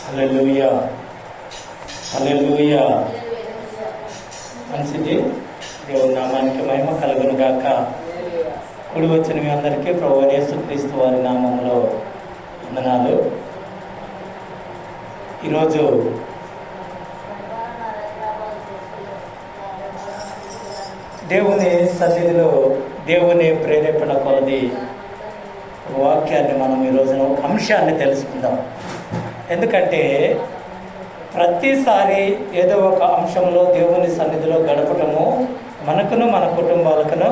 హల్లెలూయా, హల్లెలూయా. మంచిది. దేవుని నామానికి మహిమ కలుగును గాక. కూడి వచ్చిన మీ అందరికీ ప్రభువైన యేసుక్రీస్తు వారి నామములో వందనాలు. ఈరోజు దేవుని సన్నిధిలో దేవుని ప్రేరేపణ కొలది వాక్యాన్ని మనం ఈరోజున ఒక అంశాన్ని తెలుసుకుందాం. ఎందుకంటే ప్రతిసారి ఏదో ఒక అంశంలో దేవుని సన్నిధిలో గడపటము మనకును మన కుటుంబాలకును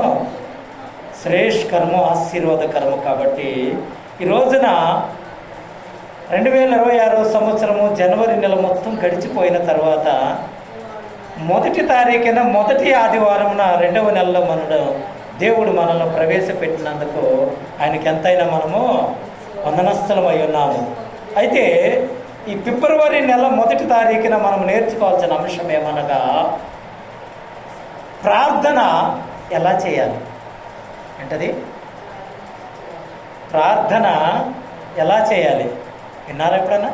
శ్రేష్కరము, ఆశీర్వాదకరము. కాబట్టి ఈ రోజున 2026 సంవత్సరము జనవరి నెల మొత్తం గడిచిపోయిన తర్వాత మొదటి తారీఖున మొదటి ఆదివారమున 2వ నెలలో దేవుడు మనల్ని ప్రవేశపెట్టినందుకు ఆయనకి ఎంతైనా మనము వందనస్థలమై ఉన్నాము. అయితే ఈ ఫిబ్రవరి నెల మొదటి తారీఖున మనం నేర్చుకోవాల్సిన అంశం ఏమనగా ప్రార్థన ఎలా చేయాలి. ఏంటది? ప్రార్థన ఎలా చేయాలి. విన్నారా? ఎప్పుడన్నా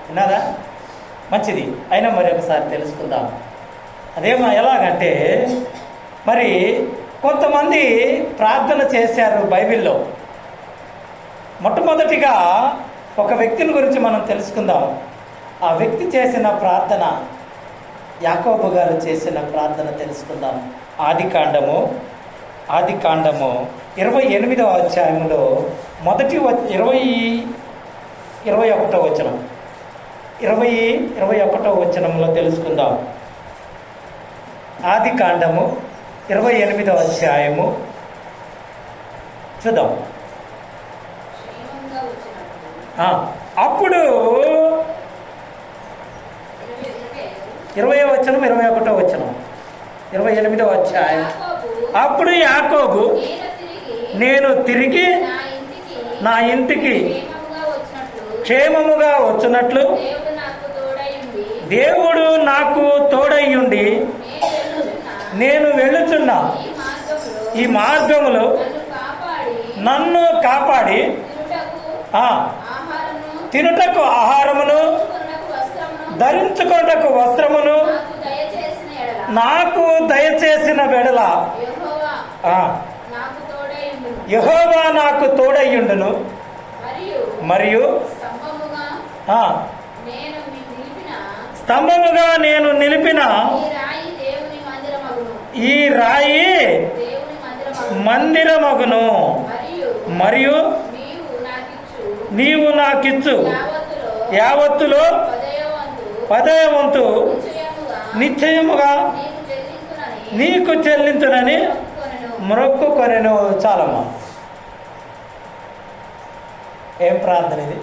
విన్నారా? మంచిది. అయినా మరి ఒకసారి తెలుసుకుందాం. అదేమో ఎలాగంటే, మరి కొంతమంది ప్రార్థన చేశారు బైబిల్లో. మొట్టమొదటిగా ఒక వ్యక్తిని గురించి మనం తెలుసుకుందాం. ఆ వ్యక్తి చేసిన ప్రార్థన, యాకోబు గారు చేసిన ప్రార్థన తెలుసుకుందాం. ఆదికాండము 28వ అధ్యాయంలో మొదటి 21వ వచనం 21వ వచనంలో తెలుసుకుందాం. ఆదికాండము 28వ అధ్యాయము చూద్దాం. అప్పుడు 20వ వచనం 21వ వచనం 28వ అధ్యాయం. అప్పుడు యాకోబు, నేను తిరిగి నా ఇంటికి క్షేమముగా వచ్చినట్లు దేవుడు నాకు తోడయ్యుండి నేను వెళ్ళుచున్నా ఈ మార్గములో నన్ను కాపాడి తినుటకు ఆహారమును ధరించుకొనుటకు వస్త్రమును నాకు దయచేసిన వెడల యెహోవా నాకు తోడయ్యుండును. మరియు స్తంభముగా నేను నిలిపిన ఈ రాయి మందిరమగును. మరియు నీవు నాకిచ్చు యావత్తులో 10వ వంతు నిశ్చయముగా నీకు చెల్లించునని మొక్కుకొనెను. చాలమ్మా. ఏం ప్రార్థన ఇది?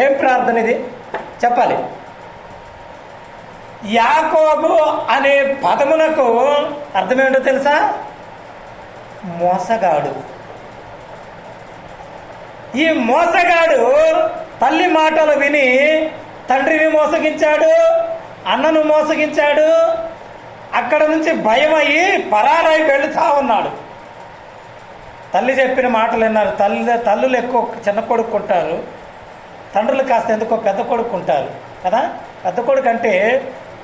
ఏం ప్రార్థన ఇది చెప్పాలి. యాకోబు అనే పదమునకు అర్థమేంటో తెలుసా? మోసగాడు. ఈ మోసగాడు తల్లి మాటలు విని తండ్రిని మోసగించాడు, అన్నను మోసగించాడు. అక్కడ నుంచి భయం అయ్యి పరారై వెళుతూ ఉన్నాడు. తల్లి చెప్పిన మాటలు విన్నారు. తల్లులు ఎక్కువ చిన్న కొడుకుంటారు, తండ్రులు కాస్త ఎందుకో పెద్ద కొడుకుంటారు కదా. పెద్ద కొడుకు అంటే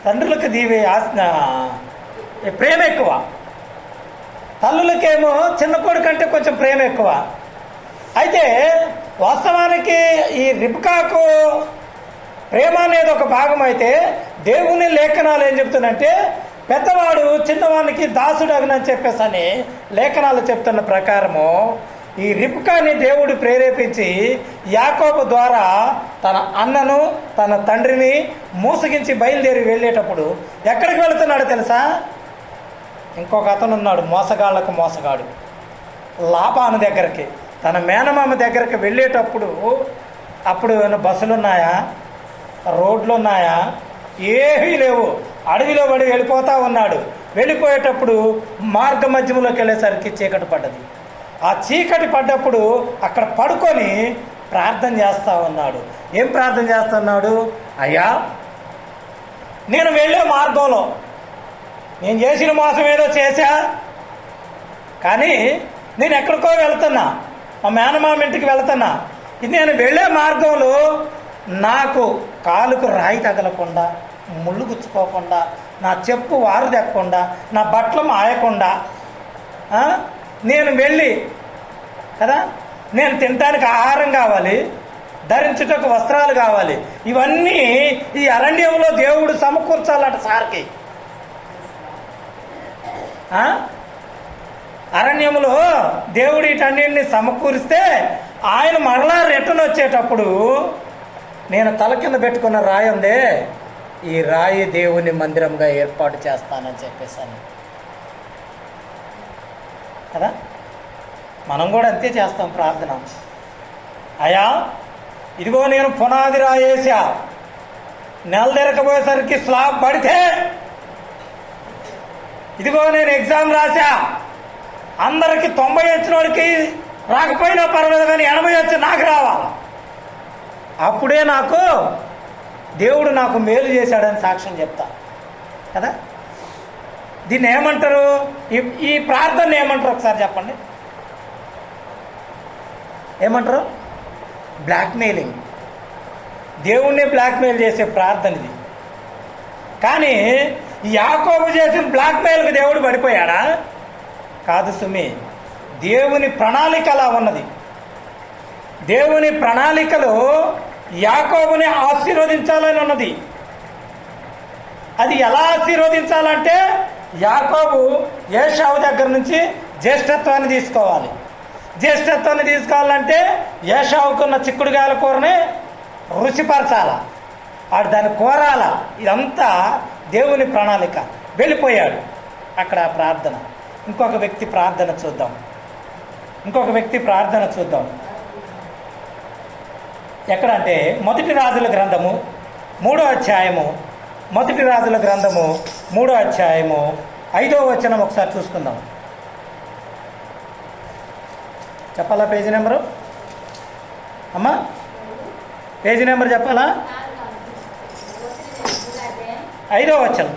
తండ్రులకు ప్రేమ ఎక్కువ, తల్లులకేమో చిన్న కొడుకు అంటే కొంచెం ప్రేమ ఎక్కువ. అయితే వాస్తవానికి ఈ రిబ్కాకు ప్రేమ అనేది ఒక భాగం అయితే, దేవుని లేఖనాలు ఏం చెప్తుందంటే పెద్దవాడు చిన్నవానికి దాసుడు అగునని చెప్పేసని లేఖనాలు చెప్తున్న ప్రకారము ఈ రిబ్కాని దేవుడు ప్రేరేపించి యాకోబు ద్వారా తన అన్నను తన తండ్రిని మోసగించి బయలుదేరి వెళ్ళేటప్పుడు ఎక్కడికి వెళుతున్నాడు తెలుసా? ఇంకొక అతను ఉన్నాడు, మోసగాళ్లకు మోసగాడు. లాబాను దగ్గరికి, తన మేనమామ దగ్గరికి వెళ్ళేటప్పుడు అప్పుడు బస్సులు ఉన్నాయా, రోడ్లు ఉన్నాయా? ఏమీ లేవు. అడవిలో పడి వెళ్ళిపోతూ ఉన్నాడు. వెళ్ళిపోయేటప్పుడు మార్గ మధ్యలోకి వెళ్ళేసరికి చీకటి పడ్డది. ఆ చీకటి పడ్డప్పుడు అక్కడ పడుకొని ప్రార్థన చేస్తూ ఉన్నాడు. ఏం ప్రార్థన చేస్తున్నాడు? అయ్యా, నేను వెళ్ళే మార్గంలో నేను చేసిన మోసం ఏదో చేశా, కానీ నేను ఎక్కడికో వెళ్తున్నా. మా మేనమామ ఇంటికి వెళ్తున్నా. నేను వెళ్ళే మార్గంలో నాకు కాలుకు రాయి తగలకుండా, ముళ్ళు గుచ్చుకోకుండా, నా చెప్పు వారు తెక్కకుండా, నా బట్టలు మాయకుండా, నేను వెళ్ళి కదా, నేను తినడానికి ఆహారం కావాలి, ధరించుటకు వస్త్రాలు కావాలి. ఇవన్నీ ఈ అరణ్యంలో దేవుడు సమకూర్చాలట సార్కి. అరణ్యంలో దేవుడు వీటన్నింటిని సమకూరిస్తే ఆయన మరలా రిటర్న్ వచ్చేటప్పుడు నేను తల కింద పెట్టుకున్న రాయి ఉందే, ఈ రాయి దేవుని మందిరంగా ఏర్పాటు చేస్తానని చెప్పేసాను కదా. మనం కూడా అంతే చేస్తాం ప్రార్థన. అయ్యా ఇదిగో నేను పునాది రాయేసా, నెల తిరగబోయేసరికి స్లాబ్ పడితే, ఇదిగో నేను ఎగ్జామ్ రాసా, అందరికి 90 వచ్చిన వాడికి రాకపోయినా పర్వాలేదు కానీ 80 వచ్చి నాకు రావాలి. అప్పుడే నాకు దేవుడు నాకు మేలు చేశాడని సాక్ష్యం చెప్తా కదా. దీన్ని ఏమంటారు? ఈ ప్రార్థన ఏమంటారు ఒకసారి చెప్పండి. ఏమంటారు? బ్లాక్మెయిలింగ్. దేవుణ్ణి బ్లాక్మెయిల్ చేసే ప్రార్థన ఇది. కానీ యాకోబు చేసిన బ్లాక్మెయిల్కి దేవుడు పడిపోయాడా? కాదు సుమి. దేవుని ప్రణాళిక అలా ఉన్నది. దేవుని ప్రణాళికలో యాకోబుని ఆశీర్వదించాలని ఉన్నది. అది ఎలా ఆశీర్వదించాలంటే యాకోబు ఏశావు దగ్గర నుంచి జ్యేష్ఠత్వాన్ని తీసుకోవాలి. జ్యేష్ఠత్వాన్ని తీసుకోవాలంటే ఏశావుకున్న చిక్కుడుగాయల కూరని రుచిపరచాల, వాడు దాన్ని కోరాల. ఇదంతా దేవుని ప్రణాళిక. వెళ్ళిపోయాడు అక్కడ ప్రార్థన. ఇంకొక వ్యక్తి ప్రార్థన చూద్దాం. ఎక్కడంటే మొదటి రాజుల గ్రంథము 3వ అధ్యాయము, 3వ అధ్యాయము 5వ వచనం ఒకసారి చూసుకుందాం. చెప్పాలా పేజీ నెంబరు? అమ్మా పేజీ నెంబర్ చెప్పాలా? 5వ వచనం.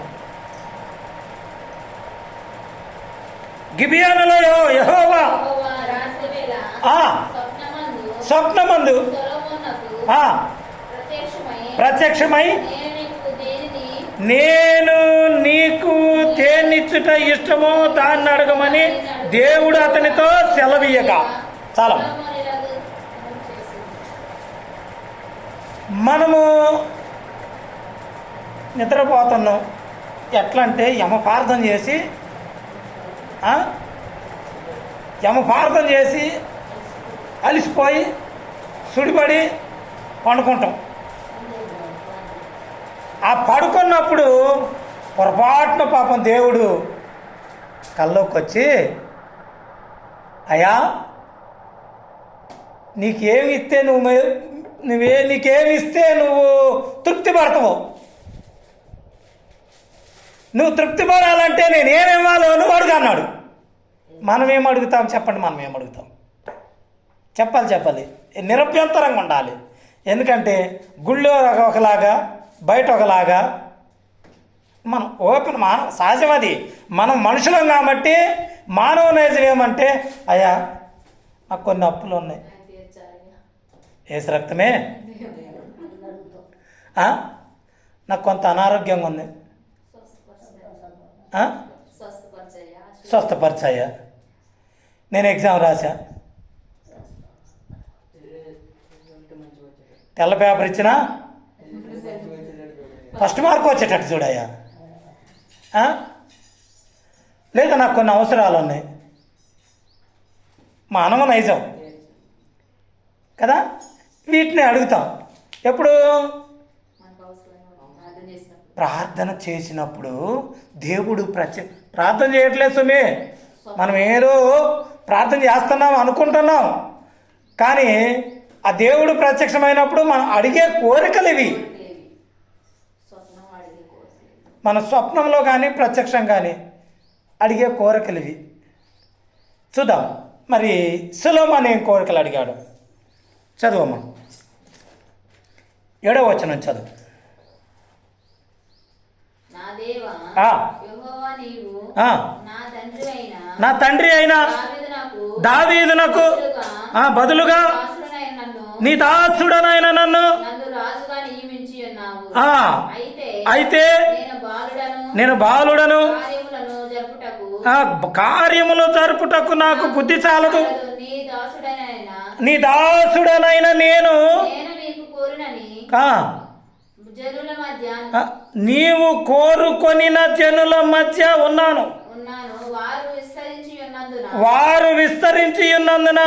గిబియోనులో యెహోవా స్వప్నమందు ప్రత్యక్షమై నేను నీకు దేన్నిచ్చుట ఇష్టమో దాన్ని అడగమని దేవుడు అతనితో సెలవీయక. చాలా మనము నిద్రపోతున్నాం. ఎట్లా అంటే యమపార్థం చేసి అలిసిపోయి సుడిపడి పండుకుంటాం. ఆ పడుకున్నప్పుడు పొరపాటున పాపం దేవుడు కల్లోకి వచ్చి, అయ్యా నీకేమి ఇస్తే నీకేమి ఇస్తే నువ్వు తృప్తి పడతావు, నువ్వు తృప్తి పడాలంటే నేనేమివ్వాలో నువ్వు అడుగు అన్నాడు. మనం ఏం అడుగుతాం చెప్పండి? మనం ఏం అడుగుతాం? చెప్పాలి. నిరభ్యంతరంగా ఉండాలి. ఎందుకంటే గుళ్ళో ఒకలాగా, బయట ఒకలాగా, మనం ఓపెన్ సహజం. అది మనం మనుషులం కాబట్టి మానవ నైజం ఏమంటే, అయ్యా నాకు కొన్ని అప్పులు ఉన్నాయి, ఏసు రక్తమే, నాకు కొంత అనారోగ్యంగా ఉంది, స్వస్థపరిచాయా, నేను ఎగ్జామ్ రాశా, తెల్ల పేపర్ ఇచ్చినా ఫస్ట్ మార్క్ వచ్చేటట్టు చూడయ్యా. లేదా నాకు కొన్ని అవసరాలు ఉన్నాయి. మానవ నైజం కదా. వీటిని అడుగుతాం ఎప్పుడు? ప్రార్థన చేసినప్పుడు. దేవుడు ప్రార్థన చేయట్లేదు సుమి, మనం ఏదో ప్రార్థన చేస్తున్నాం అనుకుంటున్నాం, కానీ ఆ దేవుడు ప్రత్యక్షమైనప్పుడు మనం అడిగే కోరికలు ఇవి. మన స్వప్నంలో కానీ ప్రత్యక్షం కానీ అడిగే కోరికలు ఇవి. చూద్దాం మరి సొలొమోను ఏం కోరికలు అడిగాడు. చదువమ్మా 7వ వచనం చదువు. నా తండ్రి అయిన దావీదునకు బదులుగా నీ దాసుడనైన నన్ను అయితే నేను బాలుడను, కార్యములు జరుపుటకు నాకు బుద్ధి చాలదు. నీ దాసుడనైన నేను నీవు కోరుకొనిన జనుల మధ్య ఉన్నాను. వారు విస్తరించి ఉన్నందున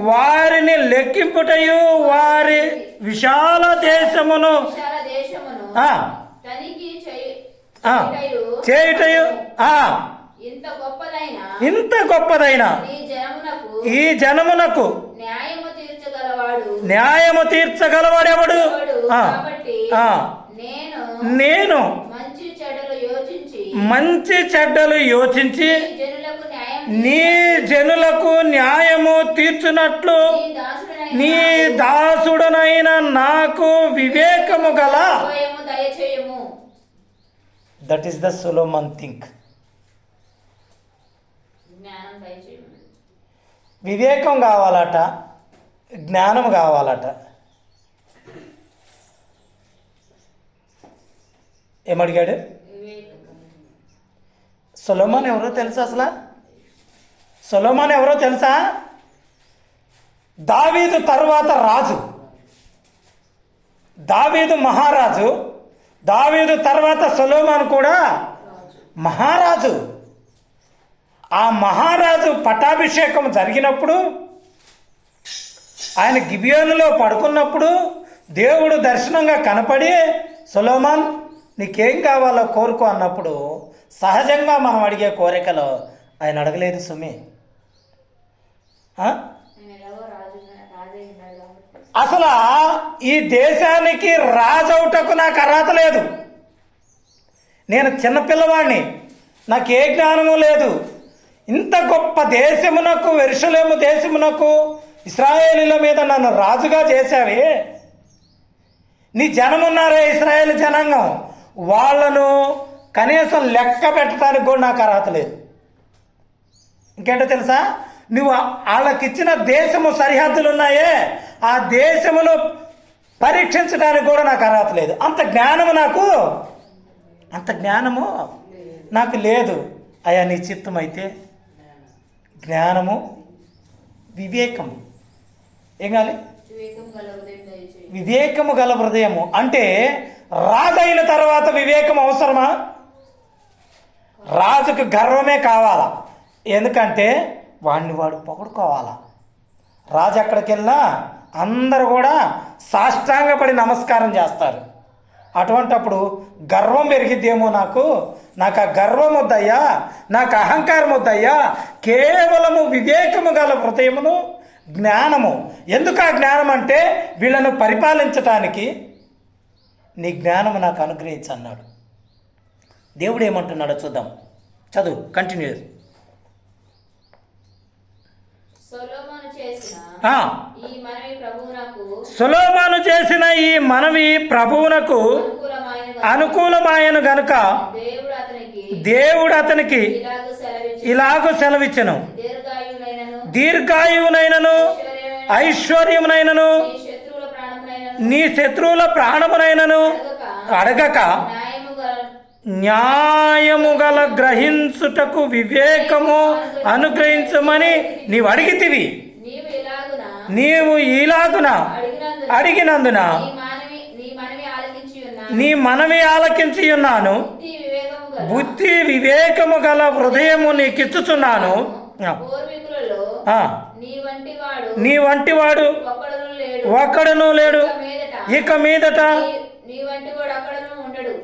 వారిని లెక్కింపుటయు వారి విశాల దేశమును చేయుటయు ఇంత గొప్పదైన ఈ జనమునకు న్యాయము తీర్చగలవాడెవడు? నేను మంచి చెడ్డలు యోచించి నీ జనులకు న్యాయము తీర్చునట్లు నీ దాసుడనైన నాకు వివేకము గల. That is the Solomon think. వివేకం కావాలట, జ్ఞానం కావాలట. ఏమడిగాడు? సొలొమన్ ఎవరో తెలుసా? అసలు సొలొమన్ ఎవరో తెలుసా? దావీదు తర్వాత రాజు, దావీదు మహారాజు, దావీదు తర్వాత సొలొమన్ కూడా మహారాజు. ఆ మహారాజు పట్టాభిషేకం జరిగినప్పుడు ఆయన గిబియోనులో పడుకున్నప్పుడు దేవుడు దర్శనంగా కనపడి సొలొమన్ నీకేం కావాలో కోరుకో అన్నప్పుడు సహజంగా మనం అడిగే కోరికలో ఆయన అడగలేదు సుమి. అసలు ఈ దేశానికి రాజవుటకు నాకు అర్హత లేదు. నేను చిన్నపిల్లవాడిని, నాకు ఏ జ్ఞానము లేదు. ఇంత గొప్ప దేశమునకు, యెరూషలేము దేశమునకు, ఇశ్రాయేలీల మీద నన్ను రాజుగా చేశావే. నీ జనమున్నారే ఇశ్రాయేలు జనాంగం, వాళ్ళను కనీసం లెక్క పెట్టడానికి కూడా నాకు అర్హత లేదు. ఇంకేంటో తెలుసా? నువ్వు వాళ్ళకిచ్చిన దేశము సరిహద్దులు ఉన్నాయే, ఆ దేశమును పరీక్షించడానికి కూడా నాకు అర్హత లేదు. అంత జ్ఞానము నాకు లేదు. అయ్యా నీ చిత్తం అయితే జ్ఞానము, వివేకము. ఏం కావాలి? వివేకము గల హృదయము. అంటే రాజు అయిన తర్వాత వివేకం అవసరమా? రాజుకు గర్వమే కావాలా. ఎందుకంటే వాడిని వాడు పొగడుకోవాలా. రాజు ఎక్కడికి వెళ్ళినా అందరూ కూడా సాష్టాంగపడి నమస్కారం చేస్తారు. అటువంటప్పుడు గర్వం పెరిగిద్దేమో. నాకు ఆ గర్వం వద్దయ్యా, నాకు అహంకారం వద్దయ్యా. కేవలము వివేకము గల హృదయమును, జ్ఞానము. ఎందుకు ఆ జ్ఞానం అంటే వీళ్ళను పరిపాలించటానికి నీ జ్ఞానము నాకు అనుగ్రహించు అన్నాడు. దేవుడు ఏమంటున్నాడో చూద్దాం. చదువు, కంటిన్యూ. సొలొమోను చేసిన ఈ మనవి ప్రభువునకు అనుకూలమాయను గనుక దేవుడు అతనికి ఇలాగూ సెలవిచ్చెను, దీర్ఘాయువునైనను ఐశ్వర్యమునైనను నీ శత్రువుల ప్రాణమునైనను అడగక న్యాయము గల గ్రహించుటకు వివేకము అనుగ్రహించమని నీవు అడిగితివి. నీవు ఇలాగున అడిగినందున నీ మనవి ఆలకించి ఉన్నాను. బుద్ధి వివేకము గల హృదయము నీకిచ్చుచున్నాను. నీ వంటివాడు ఒక్కడును లేడు. ఇక మీదట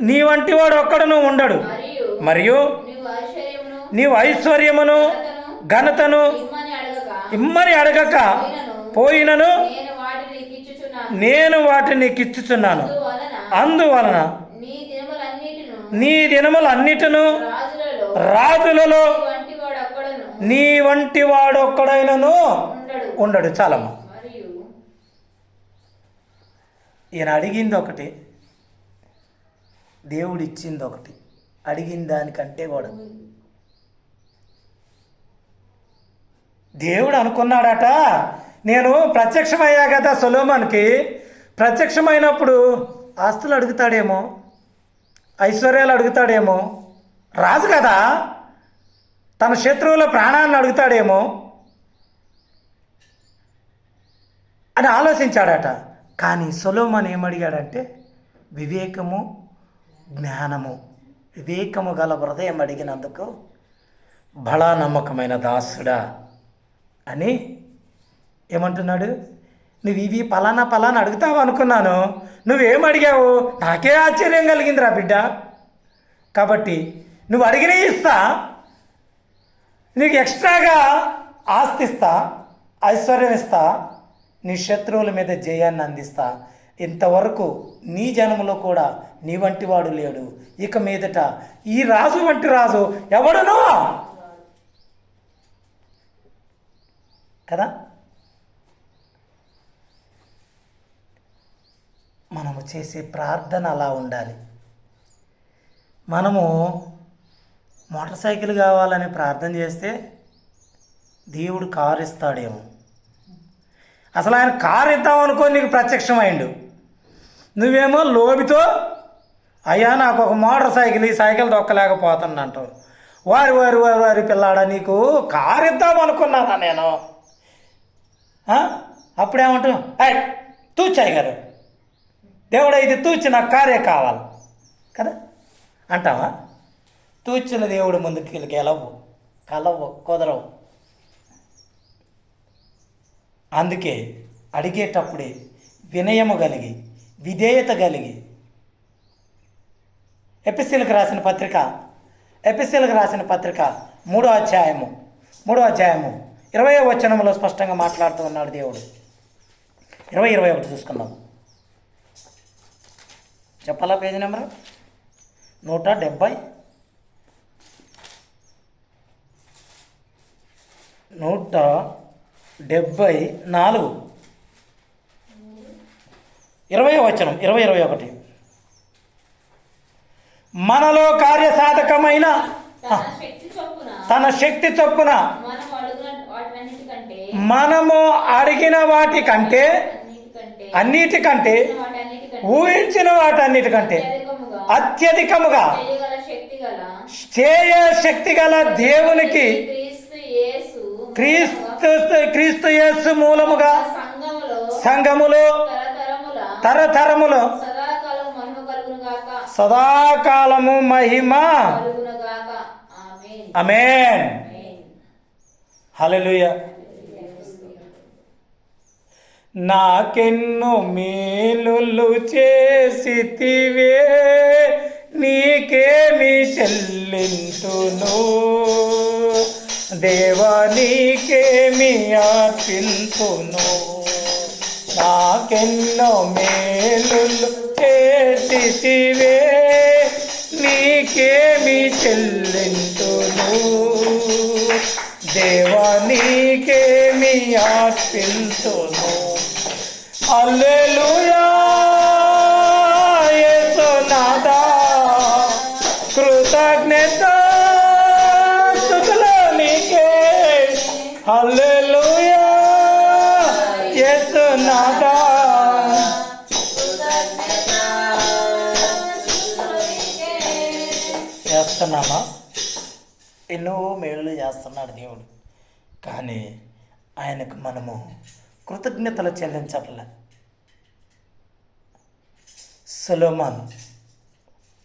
నీ వంటివాడు ఒక్కడును ఉండడు. మరియు నీవు ఐశ్వర్యమును ఘనతను ఇమ్మని అడగక పోయినను నేను వాటిని నీకిచ్చుచున్నాను. అందువలన నీ దినములన్నిటిను రాజులలో నీ వంటి వాడు ఒక్కడైనను ఉండడు. చాలమ్మా. ఈయన అడిగింది ఒకటి, దేవుడు ఇచ్చింది ఒకటి. అడిగిన దానికంటే కూడా దేవుడు అనుకున్నాడట, నేను ప్రత్యక్షమయ్యా కదా సొలొమోనుకి, ప్రత్యక్షమైనప్పుడు ఆస్తులు అడుగుతాడేమో, ఐశ్వర్యాలు అడుగుతాడేమో, రాజు కదా, తన శత్రువుల ప్రాణాలను అడుగుతాడేమో అని ఆలోచించాడట. కానీ సొలొమోను ఏమడిగాడంటే వివేకము, జ్ఞానము, వివేకము గల హృదయం అడిగినందుకు బలా నమ్మకమైన దాసుడా అని ఏమంటున్నాడు? నువ్వు ఇవి పలానా పలానా అడుగుతావు అనుకున్నాను, నువ్వేం అడిగావు నాకే ఆశ్చర్యం కలిగిందిరా బిడ్డ. కాబట్టి నువ్వు అడిగినవి ఇస్తా, నీకు ఎక్స్ట్రాగా ఆస్తి ఇస్తా, ఐశ్వర్యం ఇస్తా, నీ శత్రువుల మీద జయాన్ని అందిస్తా. ఇంతవరకు నీ జన్మలో కూడా నీ వంటి వాడు లేడు, ఇక మీదట ఈ రాజు వంటి రాజు ఎవడునో కదా. మనము చేసే ప్రార్థన అలా ఉండాలి. మనము మోటార్ సైకిల్ కావాలని ప్రార్థన చేస్తే దేవుడు కారు ఇస్తాడేమో. అసలు ఆయన కారు ఇద్దామనుకో నీకు ప్రత్యక్షమైండు, నువ్వేమో లోబితో అయ్యా నాకు ఒక మోటార్ సైకిల్, ఈ సైకిల్ దొక్కలేకపోతానంటావు. వారి వారి వారి వారి పిల్లాడా, నీకు కారు ఇద్దామనుకున్నానా నేను? అప్పుడేమంటావు, తూచాయి గారు దేవుడా ఇది తూచి నాకు కారే కావాలి కదా అంటావా? తూచిన దేవుడు ముందుకు గెలవు, కలవు, కుదరవు. అందుకే అడిగేటప్పుడే వినయము కలిగి, విధేయత కలిగి. ఎపిసీలకు రాసిన పత్రిక 3వ అధ్యాయము 20వ వచనంలో స్పష్టంగా మాట్లాడుతూ ఉన్నాడు దేవుడు. 21 చూసుకుందాం. చెప్పాలా పేజీ నెంబరు? 174 20వ వచనం 21. మనలో కార్యసాధకమైన తన శక్తి చొప్పున మనము అడిగిన వాటి కంటే అన్నిటికంటే ఊహించిన వాటన్నిటికంటే అత్యధికముగా చేయ శక్తి గల దేవునికి క్రీస్తు యేసు మూలముగా సంఘములో తరతరములో సదాకాలము మహిమ. ఆమేన్. హల్లెలూయా. నాకెన్నో మేలులు చేసితివే, నీకేమి చెల్లింతును దేవా, నీకేమి అర్పింతును. నాకెన్నో మేలులు చేసితివే, నీకేమి చెల్లింతును దేవా, నీకేమి అర్పింతును. హల్లెలూయా యేసునాథా, కృతజ్ఞత స్తుతులు నీకే. హల్లెలూయా యేసునాథా. చేస్తున్నామా? ఎన్నో మేలు చేస్తున్నాడు దేవుడు, కానీ ఆయనకు మనము కృతజ్ఞతలు చెల్లించట్లే. సొలొమోను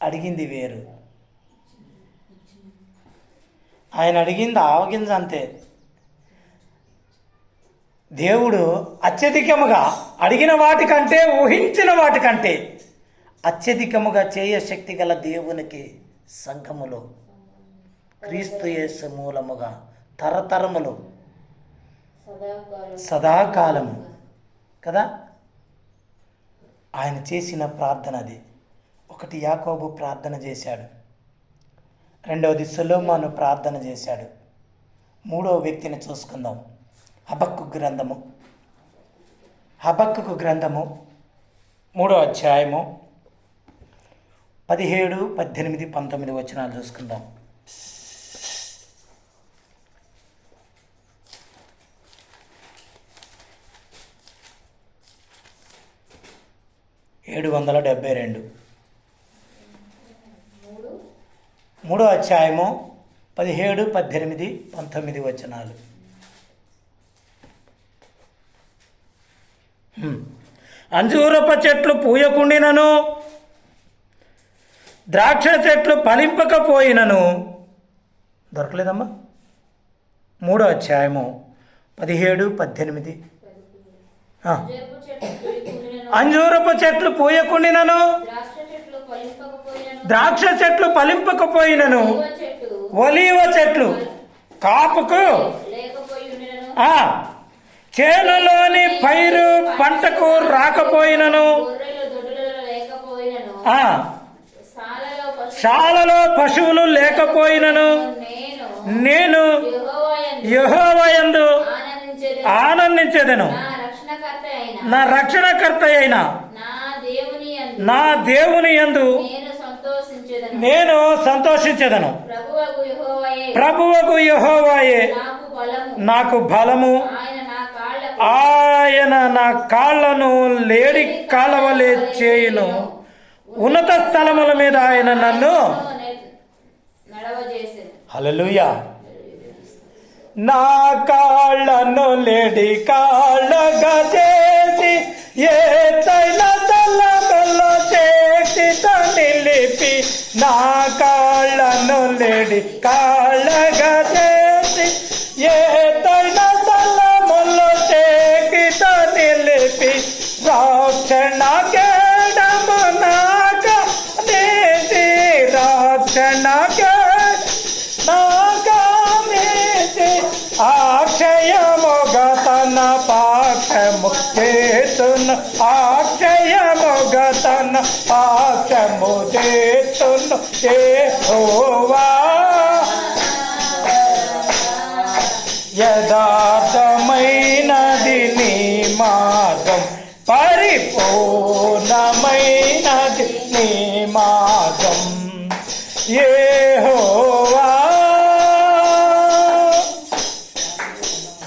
అడిగింది వేరు, ఆయన అడిగింది ఆవగింజ అంతే. దేవుడు అత్యధికముగా అడిగిన వాటికంటే, ఊహించిన వాటికంటే అత్యధికముగా చేయ శక్తి గల దేవునికి సంఘములో క్రీస్తు యేసు మూలముగా తరతరములు సదాకాలము కదా ఆయన చేసిన ప్రార్థన అది. ఒకటి యాకోబు ప్రార్థన చేశాడు, రెండవది సొలొమోను ప్రార్థన చేశాడు. మూడవ వ్యక్తిని చూసుకుందాం. హబక్కు గ్రంథము 3వ అధ్యాయము 17, 18, 19 వచనాలు చూసుకుందాం. 772. 3వ అధ్యాయము 17, 18, 19 వచనాలు. అంజూరపు చెట్లు పూయకుండినను ద్రాక్ష చెట్లు ఫలింపకపోయినను. దొరకలేదమ్మా? 3వ అధ్యాయము 17, 18. అంజూరపు చెట్లు పూయకుండినను ద్రాక్ష చెట్లు ఫలింపకపోయినను ఒలీవ చెట్లు కాపుకు చేనులోని పైరు పంటకు రాకపోయినను శాలలో పశువులు లేకపోయినను నేను యెహోవా యందు ఆనందించెదను. నా రక్షణకర్త అయిన నా దేవుని యందు నేను సంతోషించెదను. ప్రభువకు యెహోవాయే నాకు బలము. ఆయన నా కాళ్లను లేడి కాలవలే చేయును. ఉన్నత స్థలముల మీద ఆయన నన్ను. హల్లెలూయా. నా కాళ్లను లేడి కాళ్ళగా చేసి ఏతైన తలములో చేతితో నిలిపి, నా కాళ్లను లేడి కాళ్ళగా చేసి ఏతైన తలములో చేతితో నిలిపి, రక్షణ కేడము నాక నేసి రక్షణ అక్షయముగా తన పాఠము చేతును, అక్షయముగా తన పాఠము చేతును యెహోవా. యథార్థమైనది నీ మార్గం, పరిపూర్ణమైనది నీ మార్గం యెహోవా.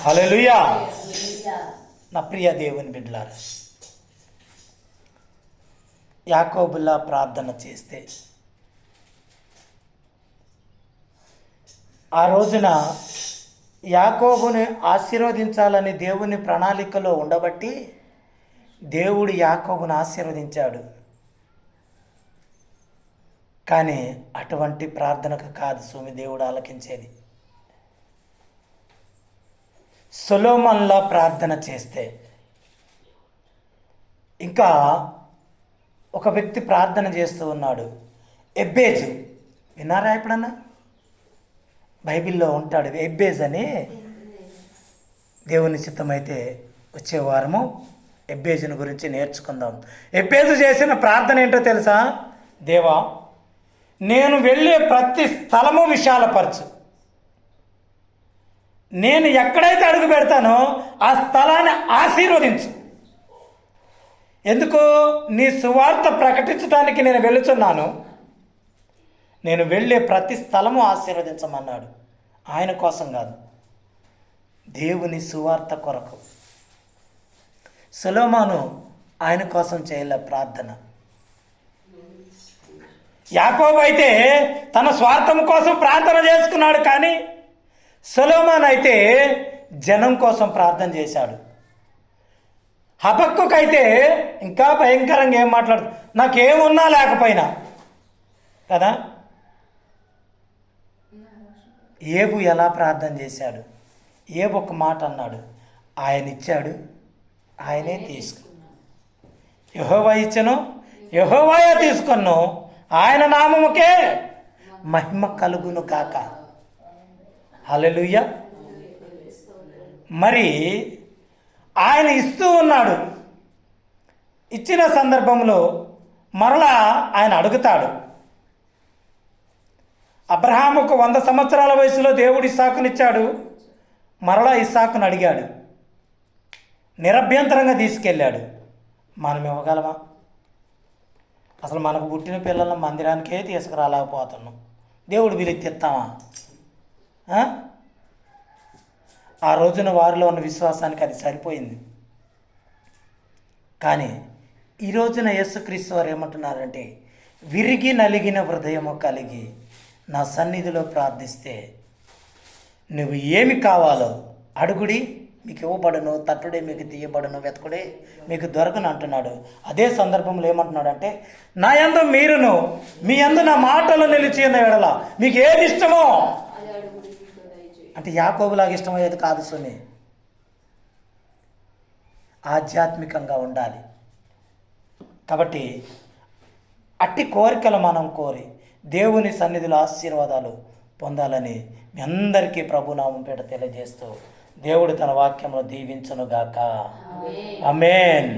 హల్లెలూయా. నా ప్రియ దేవుని బిడ్డలారా, యాకోబులా ప్రార్థన చేస్తే ఆ రోజున యాకోబుని ఆశీర్వదించాలని దేవుని ప్రణాళికలో ఉండబట్టి దేవుడు యాకోబుని ఆశీర్వదించాడు. కానీ అటువంటి ప్రార్థనకు కాదు స్వామి దేవుడు ఆలకించేది. సొలొమోన్లా ప్రార్థన చేస్తే. ఇంకా ఒక వ్యక్తి ప్రార్థన చేస్తూ ఉన్నాడు, ఎబ్బేజు. విన్నారా ఎప్పుడన్నా? బైబిల్లో ఉంటాడు ఎబ్బేజ్ అని. దేవుని చిత్తమైతే వచ్చే వారము ఎబ్బేజుని గురించి నేర్చుకుందాం. ఎబ్బేజు చేసిన ప్రార్థన ఏంటో తెలుసా? దేవా, నేను వెళ్ళే ప్రతి స్థలము విశాలపరచు. నేను ఎక్కడైతే అడుగు పెడతానో ఆ స్థలాన్ని ఆశీర్వదించు. ఎందుకు? నీ సువార్త ప్రకటించడానికి నేను వెళుతున్నాను. నేను వెళ్ళే ప్రతి స్థలము ఆశీర్వదించమన్నాడు. ఆయన కోసం కాదు, దేవుని సువార్త కొరకు. సొలొమోను ఆయన కోసం చేయలే ప్రార్థన. యాకోబు అయితే తన స్వార్థం కోసం ప్రార్థన చేసుకున్నాడు, కానీ సొలొమోను అయితే జనం కోసం ప్రార్థన చేశాడు. హబక్కూకు అయితే ఇంకా భయంకరంగా ఏం మాట్లాడు, నాకేమున్నా లేకపోయినా కదా. ఏబు ఎలా ప్రార్థన చేశాడు? ఏబు ఒక మాట అన్నాడు, ఆయన ఇచ్చాడు, ఆయనే తీసుకున్నాడు. యెహోవా ఇచ్చను, యెహోవాయే తీసుకున్నాను, ఆయన నామముకే మహిమ కలుగును కాక. హల్లెలూయా. మరి ఆయన ఇస్తూ ఉన్నాడు. ఇచ్చిన సందర్భంలో మరలా ఆయన అడుగుతాడు. అబ్రహాముకు 100 సంవత్సరాల వయసులో దేవుడు ఇస్సాకునిచ్చాడు. మరలా ఇస్సాకును అడిగాడు, నిరభ్యంతరంగా తీసుకెళ్ళాడు. మనం ఇవ్వగలమా? అసలు మనకు పుట్టిన పిల్లలను మందిరానికే తీసుకురాలేకపోతున్నాం. దేవుడు పిలిపిస్తామా? ఆ రోజున వారిలో ఉన్న విశ్వాసానికి అది సరిపోయింది. కానీ ఈ రోజున యేసుక్రీస్తు వారు ఏమంటున్నారంటే, విరిగి నలిగిన హృదయము కలిగి నా సన్నిధిలో ప్రార్థిస్తే నువ్వు ఏమి కావాలో అడుగుడి మీకు ఇవ్వబడును, తట్టుడే మీకు తీయబడును, వెతకుడే మీకు దొరకను అంటున్నాడు. అదే సందర్భంలో ఏమంటున్నాడంటే, నా యందు మీరును మీ యందు నా మాటలు నిలిచి ఉన్న ఎడల మీకు ఏది ఇష్టమో అంటే యాకోబులాగా ఇష్టమయ్యేది కాదు సుమి, ఆధ్యాత్మికంగా ఉండాలి. కాబట్టి అట్టి కోరికలు మనం కోరి దేవుని సన్నిధిలో ఆశీర్వాదాలు పొందాలని మీ అందరికీ ప్రభునామం పేట తెలియజేస్తూ దేవుడు తన వాక్యంలో దీవించునుగాక. ఆమేన్.